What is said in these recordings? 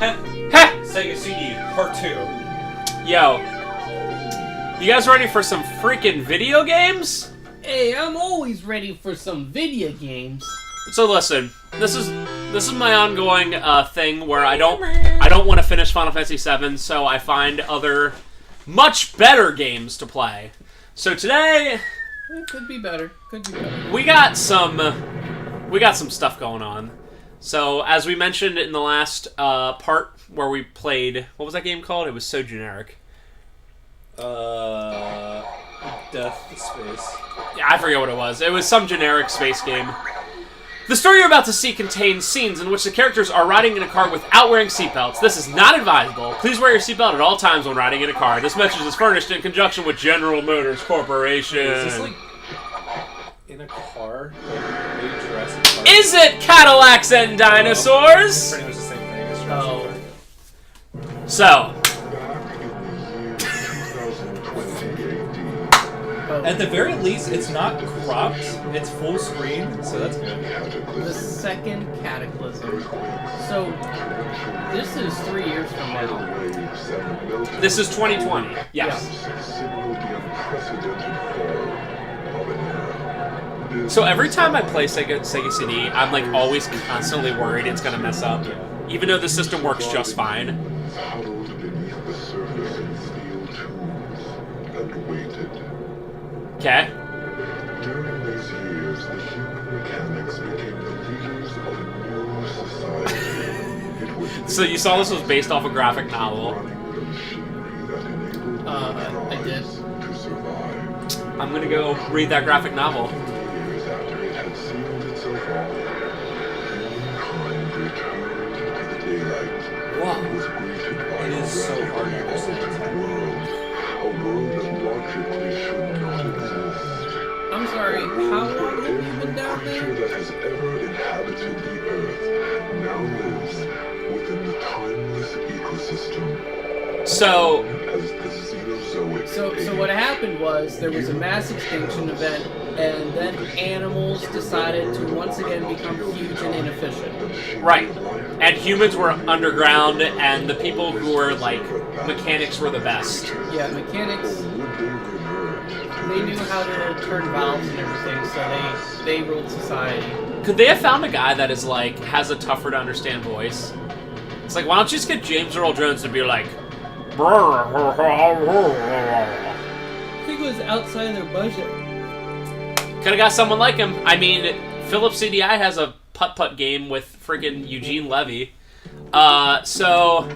Sega CD Part 2. Yo. You guys ready for some freaking video games? Hey, I'm always ready for some video games. So listen, this is my ongoing thing where I don't want to finish Final Fantasy VII, so I find other much better games to play. So today, It could be better. Could be better. we got some stuff going on. So as we mentioned in the last part where we played, what was that game called? It was so generic. Death Space. Yeah, I forget what it was. It was some generic space game. The story you're about to see contains scenes in which the characters are riding in a car without wearing seatbelts. This is not advisable. Please wear your seatbelt at all times when riding in a car. This message is furnished in conjunction with General Motors Corporation. Is this like in a car? Like maybe Jurassic Park? Is it Cadillacs and Dinosaurs? Pretty much the same thing as Jurassic Park. So, At the very least, it's not cropped. It's full screen, so that's good. The second Cataclysm. So, this is 3 years from now. this is 2020. Yes. So every time I play Sega CD, I'm like always constantly worried it's gonna mess up. Even though the system works just fine. Okay. During these years, the human mechanics became the leaders of a new society. So you saw this was based off a graphic novel. I did. To survive. I'm gonna go read that graphic novel. Years after it had sealed itself off, humankind returned to the daylight. Wow. It was greeted by It is so hard to understand. a world that logically should not exist. I'm sorry, how long have you been down Creature there? that has ever inhabited the earth now lives within the timeless ecosystem. So, As the Xenozoic So what happened was, there was a mass extinction event, and then animals decided to once again become huge and inefficient. right. And humans were underground, and the people who were, like, mechanics were the best. Yeah, mechanics, they knew how to turn valves and everything, so they ruled society. Could they have found a guy that is, like, has a tougher to understand voice? It's like, why don't you just get James Earl Jones to be like... I think it was outside their budget. Could've got someone like him. I mean, Philips CDI has a putt-putt game with friggin' Eugene Levy. So...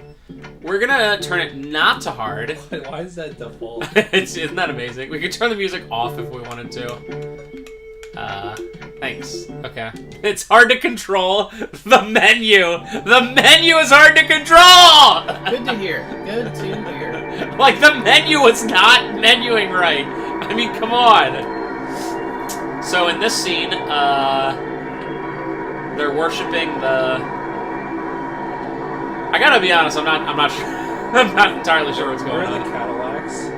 we're gonna turn it not to hard. Why is that default? Isn't that amazing? We could turn the music off if we wanted to. Thanks. Okay. It's hard to control the menu. The menu is hard to control! Good to hear. Good to hear. Like, the menu was not menuing right. I mean, come on. So in this scene, they're worshiping the... I gotta be honest, I'm not sure. I'm not entirely sure what's Where going are the on. Cadillacs?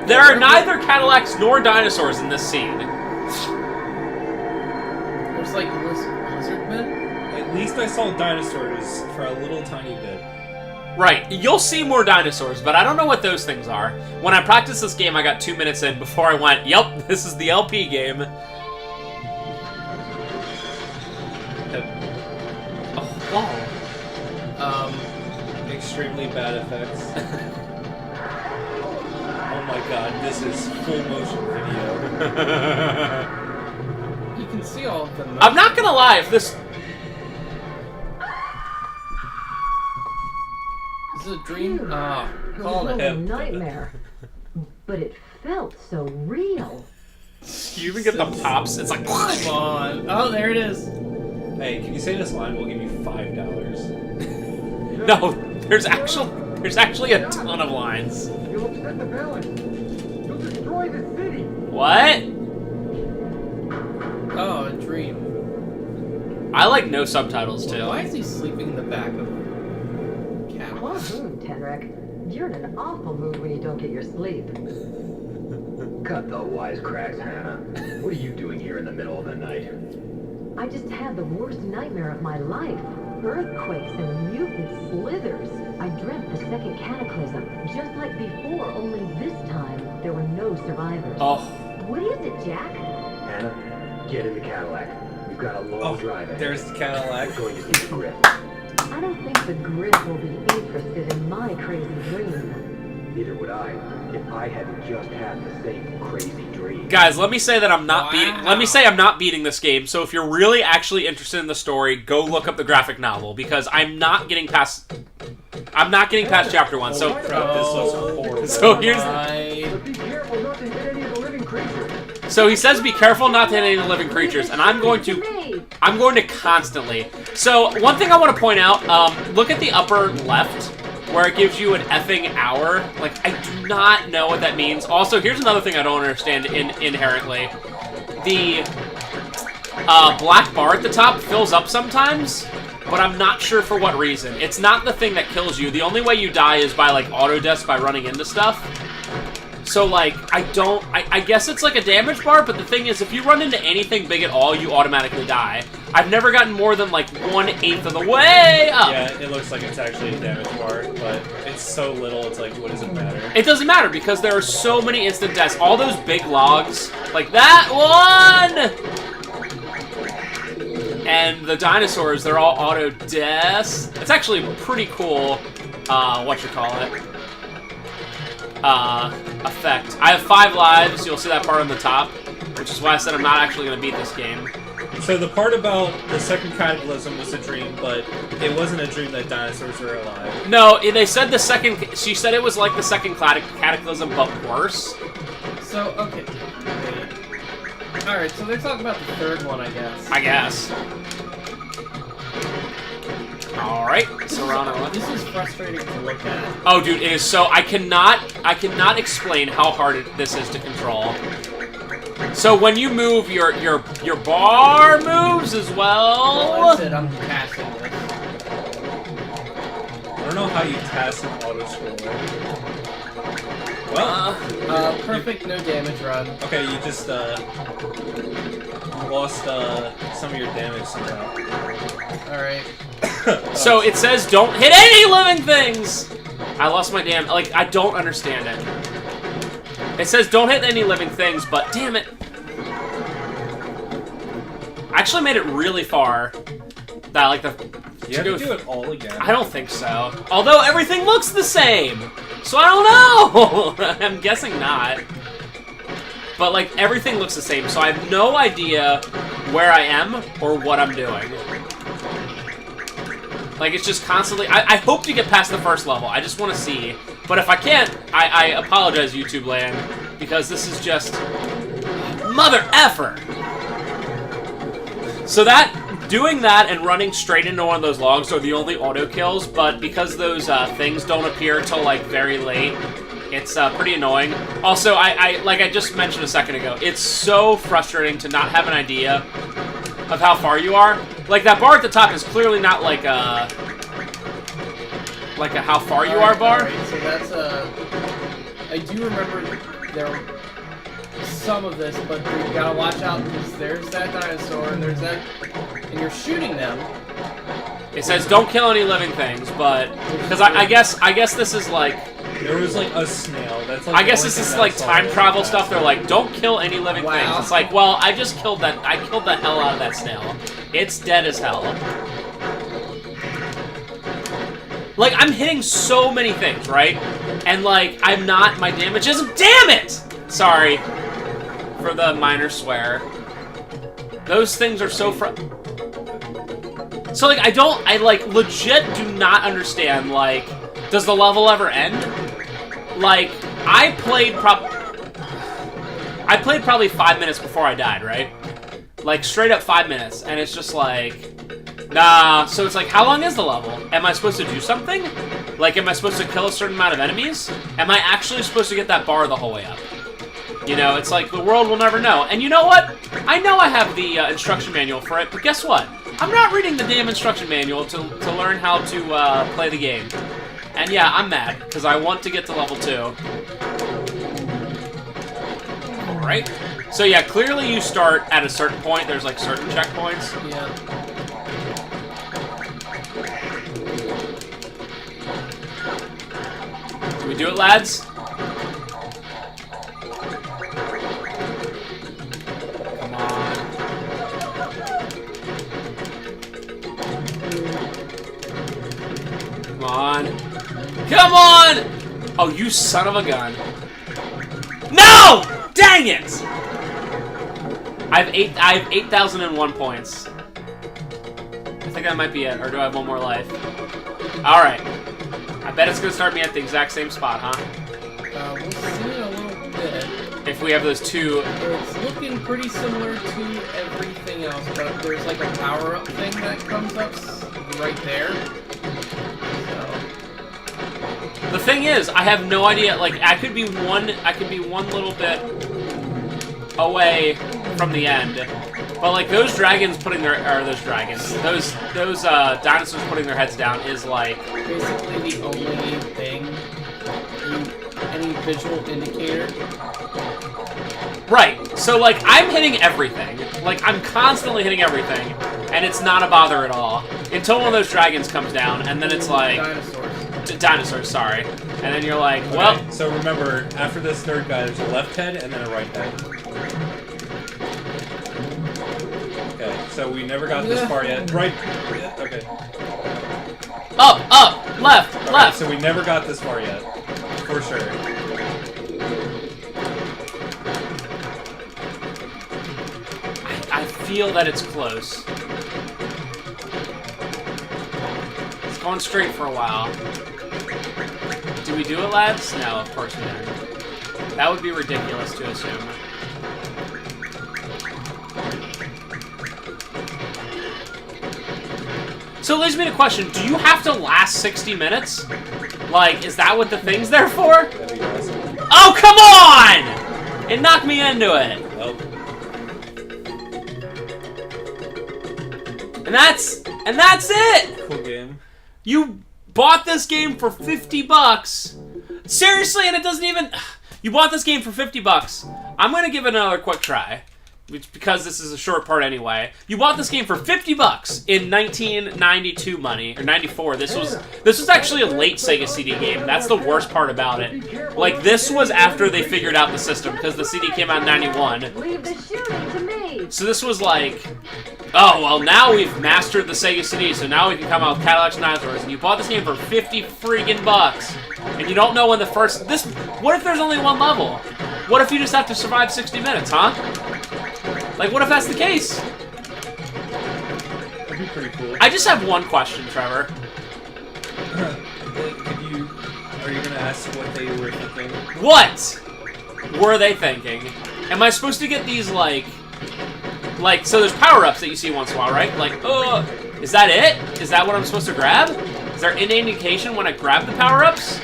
There are neither Cadillacs nor dinosaurs in this scene. There's like lizard men. At least I saw dinosaurs for a little tiny bit. Right, you'll see more dinosaurs, but I don't know what those things are. When I practiced this game, I got 2 minutes in before I went, yep, this is the LP game. Oh, wow. Extremely bad effects. Oh my god, this is full motion video. You can see all of them. I'm not gonna lie, if this... This is a dream. It Call was it. a nightmare, but it felt so real. You even get the pops? It's like... Come on. Oh, there it is. Hey, can you say this line? We'll give you $5. No, there's actually a ton of lines. You'll upset the balance. You'll destroy the city. What? Oh, a dream. I like no subtitles, too. Why is he sleeping in the back of cab? Wahoo, Tenrek. You're in an awful mood when you don't get your sleep. Cut the wisecracks, Hannah. What are you doing here in the middle of the night? I just had the worst nightmare of my life. Earthquakes and mutant slithers. I dreamt the second cataclysm. Just like before, only this time there were no survivors. Oh. What is it, Jack? Anna, get in the Cadillac. We've got a long drive ahead. There's the Cadillac. We're going to see the grip. I don't think the Grip will be interested in my crazy dream. Neither would I, if I hadn't just had the same crazy dream. Guys, let me say that I'm not beating. Let me say I'm not beating this game. So if you're really actually interested in the story, go look up the graphic novel because I'm not getting past. I'm not getting past chapter 1. So Crap, this looks horrible. So here's. But be careful not to hit any of the living creatures. So he says, "Be careful not to hit any living creatures," and I'm going to constantly. So one thing I want to point out, look at the upper left, where it gives you an effing hour. Like, I do not know what that means. Also, here's another thing I don't understand inherently. The black bar at the top fills up sometimes, but I'm not sure for what reason. It's not the thing that kills you. The only way you die is by, like, auto-deaths by running into stuff. So, like, I guess it's like a damage bar, but the thing is, if you run into anything big at all, you automatically die. I've never gotten more than, like, 1/8 of the way up. Yeah, it looks like it's actually a damage bar, but it's so little, it's like, what does it matter? It doesn't matter, because there are so many instant deaths. All those big logs, like that one! And the dinosaurs, they're all auto-deaths. It's actually pretty cool, effect. I have 5 lives, you'll see that part on the top, which is why I said I'm not actually going to beat this game. So the part about the second cataclysm was a dream, but it wasn't a dream that dinosaurs were alive. No, they said the second, she said it was like the second cataclysm, but worse. So, okay. Alright, so they're talking about the third one, I guess. Alright, Serrano. This is frustrating to look at. Oh, dude, it is so... I cannot explain how hard this is to control. So when you move, your bar moves as well. Well, that's it, I'm passing this. I don't know how you task an auto-scroller. Well... Perfect, no damage run. Okay, you just, lost, some of your damage somehow. Alright. So it says don't hit any living things! I lost my damn... Like, I don't understand it. It says don't hit any living things, but damn it. I actually made it really far. That, like, the... You have to do it all again. I don't think so. Although everything looks the same! So I don't know! I'm guessing not. But, like, everything looks the same, so I have no idea where I am or what I'm doing. Like, it's just constantly... I hope to get past the first level. I just want to see. But if I can't, I apologize, YouTube land, because this is just... mother effer! So doing that and running straight into one of those logs are the only auto kills, but because those things don't appear till, like, very late, it's pretty annoying. Also, like I just mentioned a second ago, it's so frustrating to not have an idea of how far you are. Like, that bar at the top is clearly not like a how far you are bar. Alright, so that's I do remember there some of this, but you gotta watch out because there's that dinosaur and there's that, and you're shooting them. It says don't kill any living things, but because I guess this is like There was like a snail. That's like I guess this is like time travel stuff. They're like don't kill any living things. It's like, well, I just killed that. I killed the hell out of that snail. It's dead as hell. Like, I'm hitting so many things, right? And like I'm not. My damage isn't. Damn it! Sorry for the minor swear. Those things are so So, like, I like, legit do not understand, like, does the level ever end? Like, I played probably 5 minutes before I died, right? Like, straight up 5 minutes, and it's just like, nah. So it's like, how long is the level? Am I supposed to do something? Like, am I supposed to kill a certain amount of enemies? Am I actually supposed to get that bar the whole way up? You know, it's like, the world will never know. And you know what? I know I have the instruction manual for it, but guess what? I'm not reading the damn instruction manual to learn how to play the game. And yeah, I'm mad, because I want to get to level 2. Alright. So yeah, clearly you start at a certain point. There's like certain checkpoints. Yeah. Can we do it, lads? Come on. Come on. Come on! Oh, you son of a gun. No! Dang it! I have 8,001 points. I think that might be it, or do I have one more life? Alright. I bet it's gonna start me at the exact same spot, huh? We'll see in a little bit. If we have those two... It's looking pretty similar to everything else, but there's like a power-up thing that comes up right there. So... The thing is, I have no idea, like, I could be one little bit away from the end. But like those dinosaurs putting their heads down is like basically the only thing, any visual indicator. Right. So like I'm hitting everything. Like I'm constantly hitting everything, and it's not a bother at all until one of those dragons comes down, and then it's like dinosaurs. Sorry. And then you're like, well. Okay, so remember, after this third guy, there's a left head and then a right head. Okay, so we never got this far yet. Right. Yeah, okay. Up, left, Okay, left. so we never got this far yet, for sure. I feel that it's close. It's going straight for a while. Do we do it, lads? No, of course we don't. That would be ridiculous to assume. So it leads me to question, do you have to last 60 minutes? Like, is that what the thing's there for? That'd be awesome. Oh, come on! It knocked me into it. Well, And that's it! cool game. You bought this game for $50. Seriously, and it doesn't even... You bought this game for $50. I'm gonna give it another quick try. Because this is a short part anyway. You bought this game for $50 in 1992 money, or 94. This was actually a late Sega CD game. That's the worst part about it. Like, this was after they figured out the system, because the CD came out in 91. Leave the shooting to me. So this was like, oh, well, now we've mastered the Sega CD, so now we can come out with Cadillacs and Dinosaurs. And you bought this game for 50 freaking bucks. And you don't know when the first... What if there's only one level? What if you just have to survive 60 minutes, huh? Like, what if that's the case? That'd be pretty cool. I just have one question, Trevor. Are you gonna ask what they were thinking? What were they thinking? Am I supposed to get these, like, so there's power-ups that you see once in a while, right? Like, oh, is that it? Is that what I'm supposed to grab? Is there any indication when I grab the power-ups?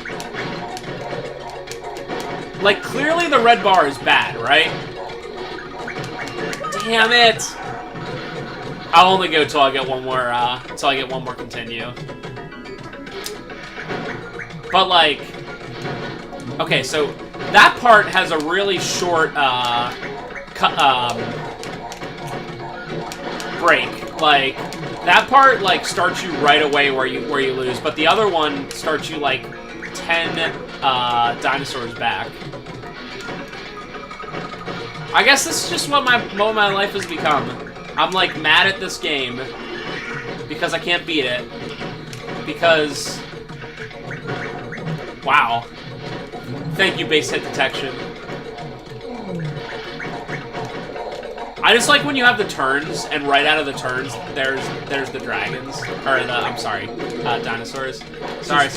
Like, clearly the red bar is bad, right? Damn it! I'll only go till I get one more, continue. But, like... Okay, so that part has a really short, break. Like, that part, like, starts you right away where you lose, but the other one starts you, like, 10, dinosaurs back. I guess this is just what my life has become. I'm like mad at this game because I can't beat it. Because, wow. Thank you, base hit detection. I just like when you have the turns, and right out of the turns, there's the dragons, or the dinosaurs. Sorry.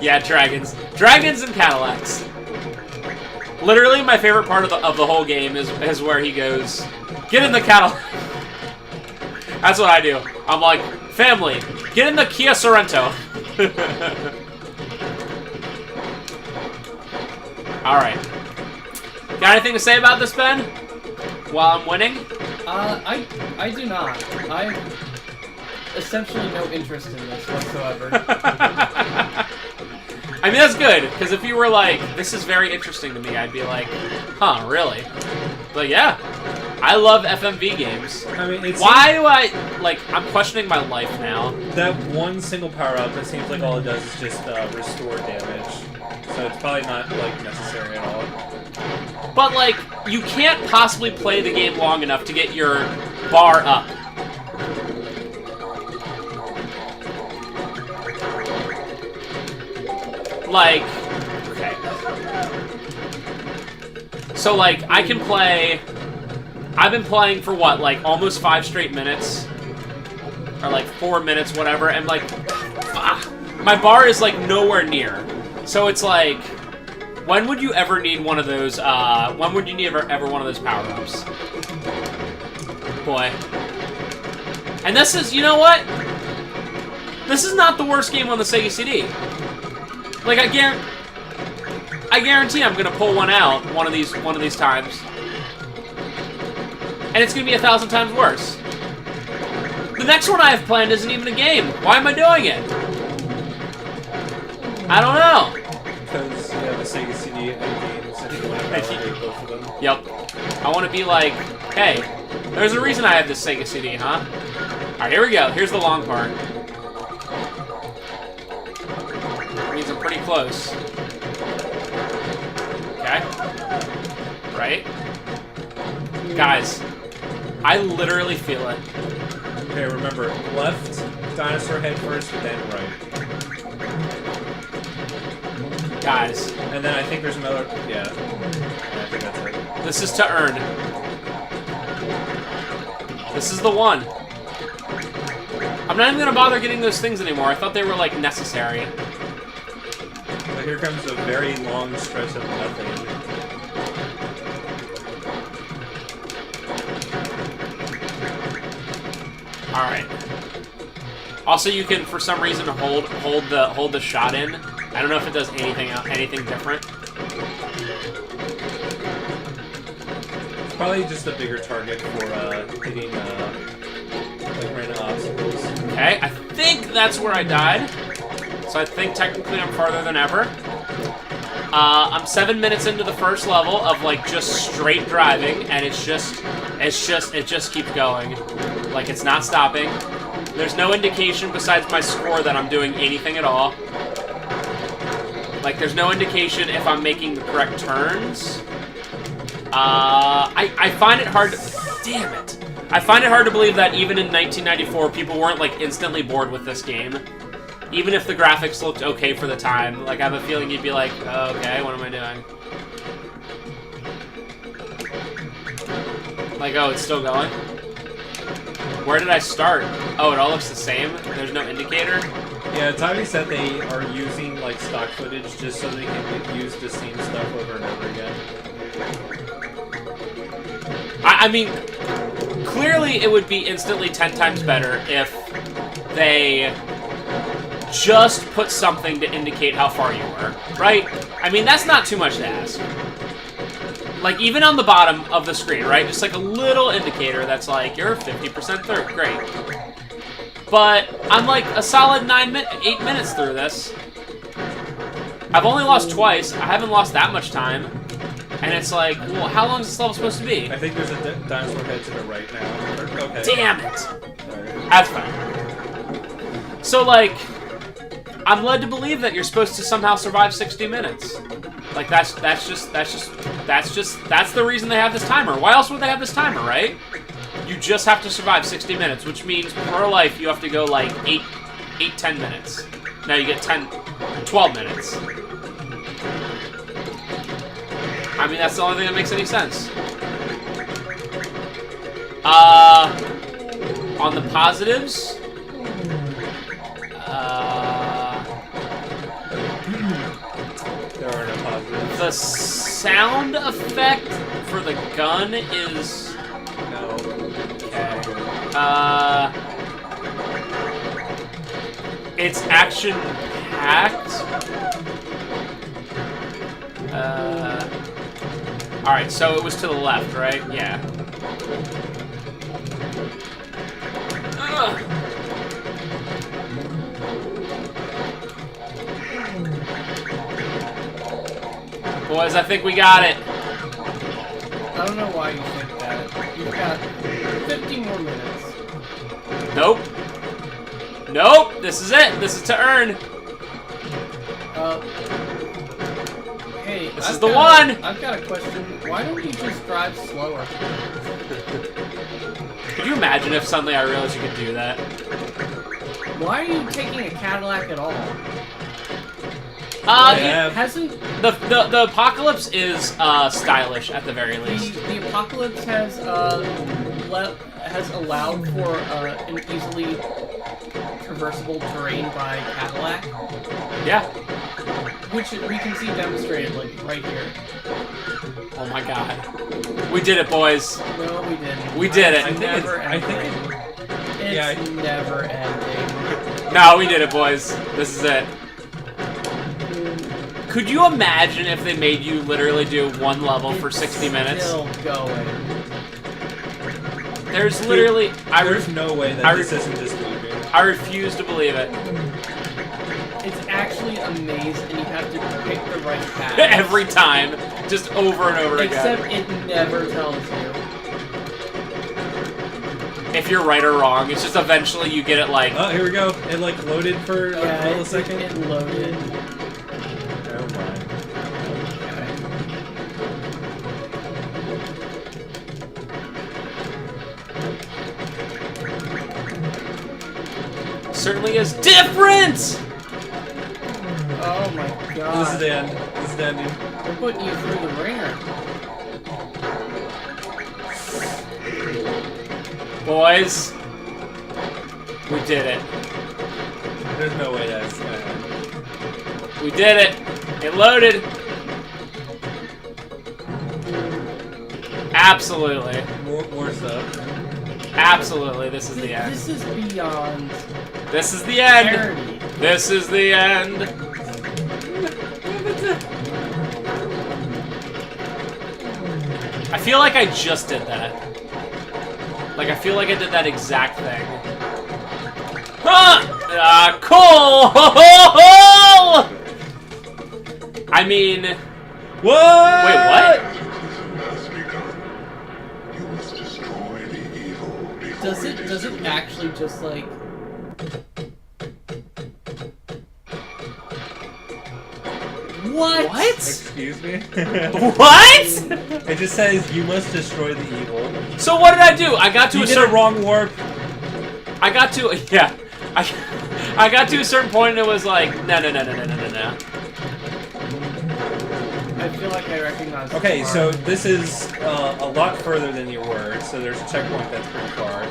Yeah, dragons. Dragons and Cadillacs. Literally, my favorite part of the whole game is where he goes, get in the Cadillac. That's what I do. I'm like, family, get in the Kia Sorento. Alright. Got anything to say about this, Ben? While I'm winning? I do not. I have essentially no interest in this whatsoever. I mean, that's good, because if you were like, this is very interesting to me, I'd be like, huh, really? But yeah, I love FMV games. I mean, Why do I, like, I'm questioning my life now. that one single power-up, it seems like all it does is just restore damage. So it's probably not, like, necessary at all. But, like, you can't possibly play the game long enough to get your bar up. Like, okay. So, like, I can play... I've been playing for, what, like, almost 5 straight minutes? Or, like, 4 minutes, whatever, and, like, my bar is, like, nowhere near. So it's like, when would you ever need one of those, when would you need ever one of those power-ups? Boy. And this is, you know what? This is not the worst game on the Sega CD. Like, I guarantee I'm gonna pull one out one of these times. And it's gonna be 1,000 times worse. The next one I have planned isn't even a game. Why am I doing it? I don't know. Because you have a Sega CD and games, and you want to validate both of them. Yep. I want to be like, hey, there's a reason I have this Sega CD, huh? Alright, here we go. Here's the long part. Means I'm pretty close. Okay. Right? Guys, I literally feel it. Okay, remember, left dinosaur head first, then right. Guys. And then I think there's another... Yeah. I think that's it. This is to earn. This is the one. I'm not even gonna bother getting those things anymore. I thought they were, like, necessary. But here comes a very long stretch of nothing. Alright. Also, you can, for some reason, hold the shot in. I don't know if it does anything different. It's probably just a bigger target for hitting like random obstacles. Okay, I think that's where I died. So I think technically I'm farther than ever. I'm 7 minutes into the first level of like just straight driving, and it just keeps going. Like it's not stopping. There's no indication besides my score that I'm doing anything at all. Like there's no indication if I'm making the correct turns. I find it hard to... Damn it. I find it hard to believe that even in 1994, people weren't, like, instantly bored with this game. Even if the graphics looked okay for the time. Like, I have a feeling you'd be like, oh, okay, what am I doing? Like, oh, it's still going? Where did I start? Oh, it all looks the same? There's no indicator? Yeah, Tommy said they are using, like, stock footage just so they can use the same stuff over and over again. I mean, clearly it would be instantly 10 times better if they just put something to indicate how far you were, right? I mean, that's not too much to ask. Like, even on the bottom of the screen, right? Just like a little indicator that's like, you're 50% through. Great. But I'm like a solid 8 minutes through this. I've only lost twice. I haven't lost that much time. And it's like, well, how long is this level supposed to be? I think there's a dinosaur head to the right now. Okay. Damn it! Sorry. That's fine. So, like, I'm led to believe that you're supposed to somehow survive 60 minutes. Like, that's the reason they have this timer. Why else would they have this timer, right? You just have to survive 60 minutes, which means per life you have to go, like, 10 minutes. Now you get 12 minutes. I mean, that's the only thing that makes any sense. On the positives, There are no positives. the sound effect for the gun is... No. Okay. It's action-packed. Alright, so it was to the left, right? Yeah. Ugh. Boys, I think we got it. I don't know why why you think that. You've got 50 more minutes. Nope. Nope. This is it. This is to earn. Hey, This is the one. I've got a question. Why don't you just drive slower? Could you imagine if suddenly I realized you could do that? Why are you taking a Cadillac at all? Yeah. Hasn't The Apocalypse is stylish at the very least. the Apocalypse has allowed for an easily traversable terrain by Cadillac, Yeah. which we can see demonstrated like right here. Oh my god. We did it, boys. No, we didn't. We did it. I think Never it's, I think ending. it, yeah, It's never ending. No, we did it, boys. This is it. Could you imagine if they made you literally do one level for 60 minutes? Still going. There's literally... there's no way that this isn't just moving. I refuse to believe it. It's actually a maze, and you have to pick the right path. Every time. Just over and over Except again. it never tells you. If you're right or wrong, it's just eventually you get it like... Oh, here we go. It like loaded for like a millisecond. It loaded. Oh my. Certainly is different! Oh my god. This is the end. This is the ending. We're putting you through the ringer. Boys, we did it. There's no way that's gonna end. We did it. It loaded. Absolutely. More stuff. Absolutely, this is the end. This is beyond This is the end. parody. This is the end. I feel like I just did that. Like, I feel like I did that exact thing. Huh! Cool! I mean... What? Wait, what? Baptism has begun. You must destroy the evil before Does it actually just like What? What? Excuse me? What? It just says you must destroy the evil. So what did I do? I got to You a did a certain... wrong warp. I got to... Yeah. I got to a certain point and it was like, no. I feel like I recognize this Okay, part. so this is a lot further than you were, so there's a checkpoint that's pretty far.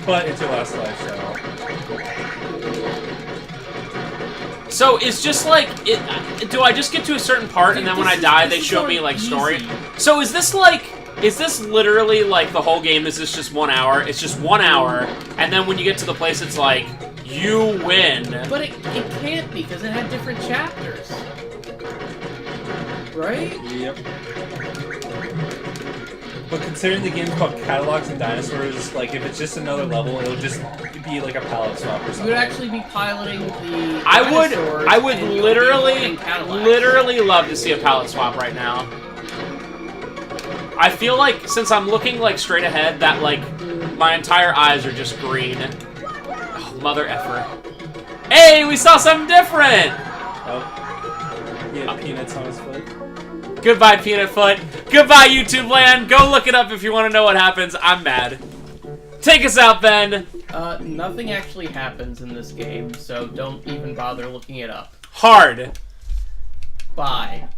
But it's your last life, So it's just like... do I just get to a certain part and then when I die they show me like story? Easy. So is this like... Is this literally like the whole game? Is this just 1 hour? It's just 1 hour, and then when you get to the place, it's like you win. But it can't be because it had different chapters, right? Yep. But considering the game's called Cadillacs and Dinosaurs, like if it's just another level, it'll just be like a palette swap or You something. would actually be piloting the I dinosaurs would and you be literally piloting Cadillacs. love to see a palette swap right now. I feel like since I'm looking like straight ahead, that like my entire eyes are just green. Oh, mother effer. Hey, we saw something different! Oh. He had peanuts on his foot. Goodbye, Peanut Foot. Goodbye, YouTube land. Go look it up if you want to know what happens. I'm mad. Take us out, Ben. Nothing actually happens in this game, so don't even bother looking it up. Hard. Bye.